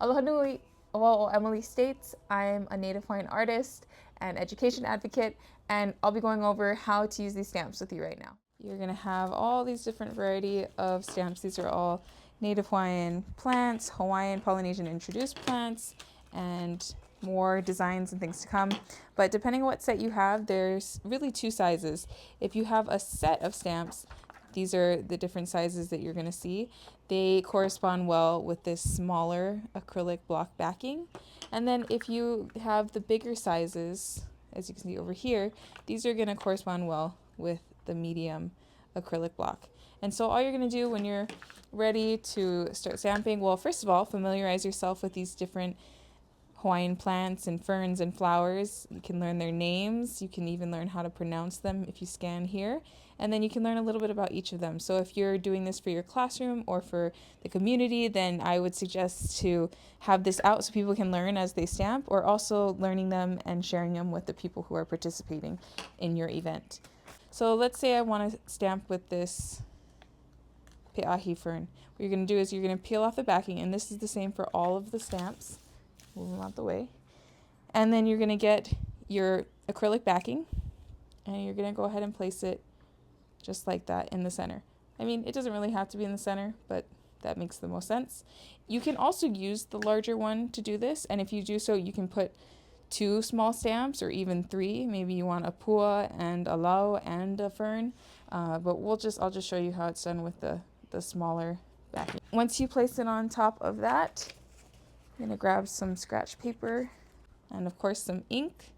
Aloha nui. Well, Emily States. I'm a Native Hawaiian artist and education advocate, and I'll be going over how to use these stamps with you right now. You're going to have all these different variety of stamps. These are all Native Hawaiian plants, Hawaiian, Polynesian introduced plants, and more designs and things to come. But depending on what set you have, there's really two sizes. If you have a set of stamps, these are the different sizes that you're going to see. They correspond well with this smaller acrylic block backing. And then if you have the bigger sizes, as you can see over here, these are going to correspond well with the medium acrylic block. And so all you're going to do when you're ready to start stamping, well, first of all, familiarize yourself with these different Hawaiian plants and ferns and flowers. You can learn their names. You can even learn how to pronounce them if you scan here. And then you can learn a little bit about each of them. So if you're doing this for your classroom or for the community, then I would suggest to have this out so people can learn as they stamp, or also learning them and sharing them with the people who are participating in your event. So let's say I want to stamp with this Pe'ahi fern. What you're going to do is you're going to peel off the backing, and this is the same for all of the stamps. Move them out the way. And then you're going to get your acrylic backing, and you're going to go ahead and place it just like that in the center. I mean, it doesn't really have to be in the center, but that makes the most sense. You can also use the larger one to do this, and if you do so, you can put 2 small stamps or even 3. Maybe you want a pua and a lau and a fern, but I'll just show you how it's done with the smaller backing. Once you place it on top of that, I'm going to grab some scratch paper and of course some ink.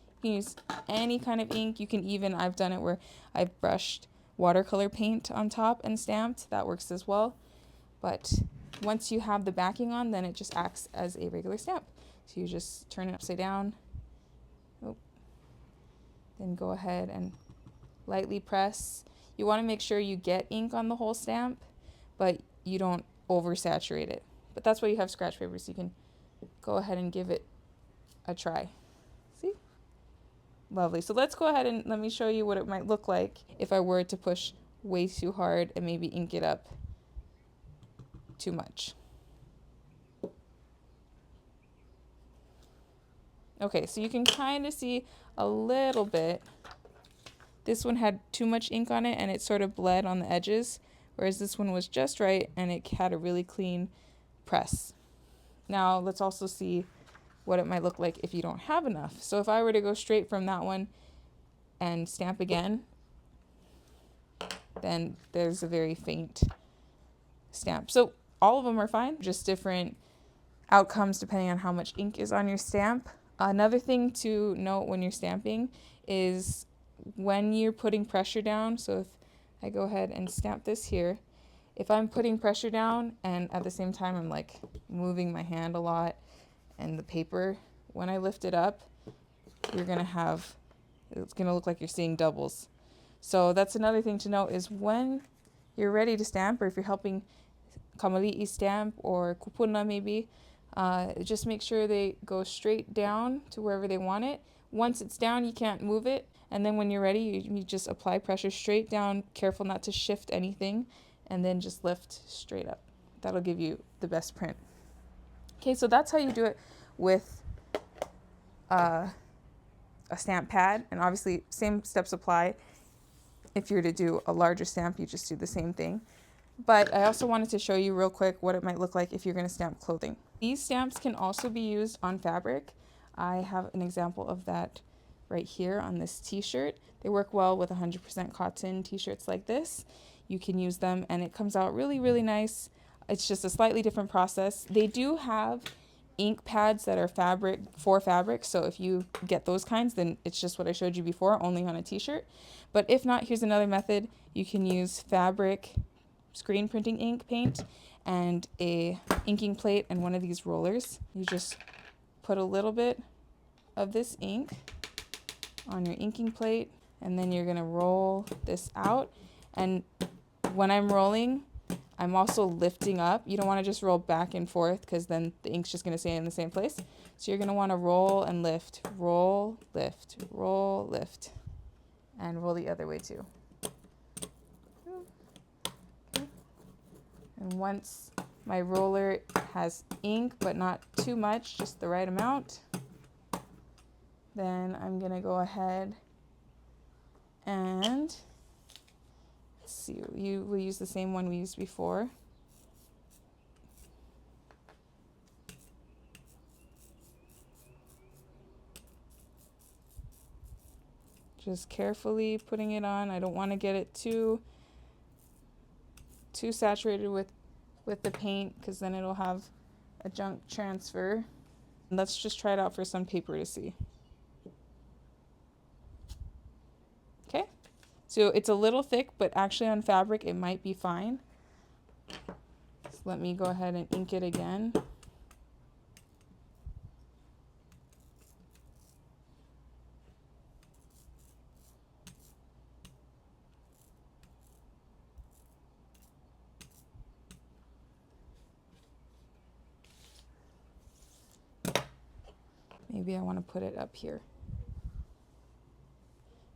You can use any kind of ink. You can even, I've done it where I've brushed watercolor paint on top and stamped. That works as well. But once you have the backing on, then it just acts as a regular stamp. So you just turn it upside down. Oh. Then go ahead and lightly press. You want to make sure you get ink on the whole stamp, but you don't oversaturate it. But that's why you have scratch paper, so you can go ahead and give it a try. See? Lovely. So let's go ahead and let me show you what it might look like if I were to push way too hard and maybe ink it up too much. Okay, so you can kind of see a little bit. This one had too much ink on it and it sort of bled on the edges, whereas this one was just right and it had a really clean press. Now let's also see what it might look like if you don't have enough. So if I were to go straight from that one and stamp again, then there's a very faint stamp. So all of them are fine, just different outcomes depending on how much ink is on your stamp. Another thing to note when you're stamping is when you're putting pressure down. So if I go ahead and stamp this here, if I'm putting pressure down and at the same time I'm like moving my hand a lot and the paper, when I lift it up, it's gonna look like you're seeing doubles. So that's another thing to note is when you're ready to stamp, or if you're helping kamali'i stamp or kupuna maybe, just make sure they go straight down to wherever they want it. Once it's down, you can't move it. And then when you're ready, you just apply pressure straight down, careful not to shift anything, and then just lift straight up. That'll give you the best print. Okay, so that's how you do it with a stamp pad. And obviously, same steps apply. If you're to do a larger stamp, you just do the same thing. But I also wanted to show you real quick what it might look like if you're going to stamp clothing. These stamps can also be used on fabric. I have an example of that right here on this t-shirt. They work well with 100% cotton t-shirts like this. You can use them and it comes out really, really nice. It's just a slightly different process. They do have ink pads that are fabric. So if you get those kinds, then it's just what I showed you before, only on a t-shirt. But if not, here's another method. You can use fabric screen printing ink paint and a inking plate and one of these rollers. You just put a little bit of this ink on your inking plate and then you're gonna roll this out. And when I'm rolling, I'm also lifting up. You don't want to just roll back and forth because then the ink's just going to stay in the same place. So you're going to want to roll and lift, roll, lift, roll, lift, and roll the other way too. Okay. And once My roller has ink, but not too much, just the right amount. Then I'm gonna go ahead and let's see, we'll use the same one we used before. Just carefully putting it on. I don't want to get it too saturated with the paint, because then it'll have a junk transfer. Let's just try it out for some paper to see. Okay, so it's a little thick, but actually on fabric it might be fine. So let me go ahead and ink it again. Maybe I want to put it up here.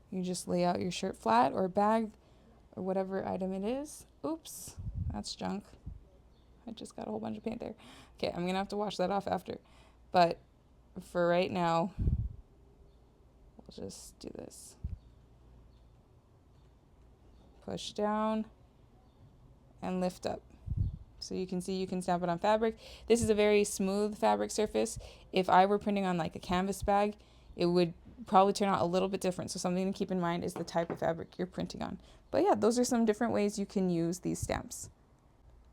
You just lay out your shirt flat or bag or whatever item it is. Oops, that's junk. I just got a whole bunch of paint there. Okay, I'm gonna have to wash that off after. But for right now, we'll just do this. Push down and lift up. So you can see you can stamp it on fabric. This is a very smooth fabric surface. If I were printing on like a canvas bag, it would probably turn out a little bit different. So something to keep in mind is the type of fabric you're printing on. But yeah, those are some different ways you can use these stamps.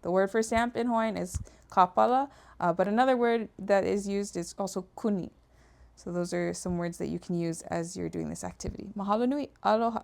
The word for stamp in Hawaiian is kapala, but another word that is used is also kuni. So those are some words that you can use as you're doing this activity. Mahalo nui, aloha.